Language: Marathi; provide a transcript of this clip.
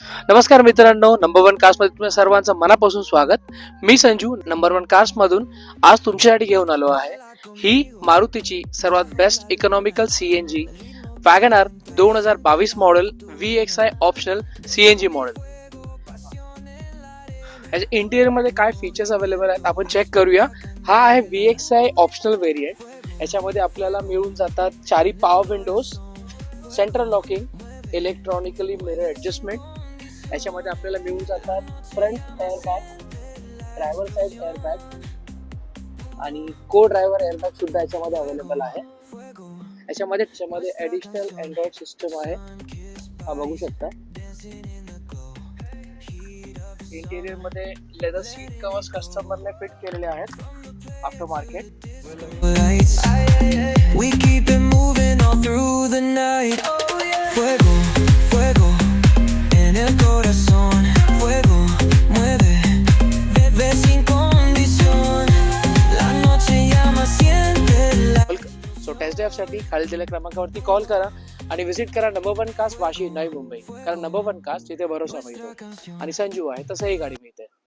नमस्कार मित्रांनो, नंबर वन कार्स मध्ये तुम्हा सर्वांचं मनापासून स्वागत. मी संजू, नंबर वन कार्स मधून आज तुमच्यासाठी घेऊन आलो आहे ही मारुतीची सर्वात best economical CNG WagonR 2022 model VXI optional CNG model. याच्या इंटिरियर मध्ये काय फीचर्स अवेलेबल आहेत आपण चेक करूया. हा आहे VXI ऑप्शनल व्हेरियंट. याच्यामध्ये आपल्याला मिळून जातात चारी power Windows, central locking, electronically mirror adjustment. याच्यामध्ये आपल्याला मिळून जातात front airbag, driver side airbag आणि को ड्रायव्हर एअरबॅग सुद्धा याच्यामध्ये अवेलेबल आहे. याच्यामध्ये ऍडिशनल अँड्रॉइड सिस्टम आहे, हा बघू शकता. इंटिरियर मध्ये लेदर सीट कव्हर्स कस्टमरने फिट केलेले आहेत after market. We keep it moving all through the night. Fuego, fuego en el corazón. Fuego, mueve, bebé sin condición. La noche llama, siéntela. So test drive साठी खाली दिलेल्या क्रमांकावरती कॉल करा आणि व्हिजिट करा number one cars Vashi, Navi Mumbai. कारण नंबर वन कार्स तिथे भरोसा मिळतो आणि संजू आहे तसंही गाडी मिळते.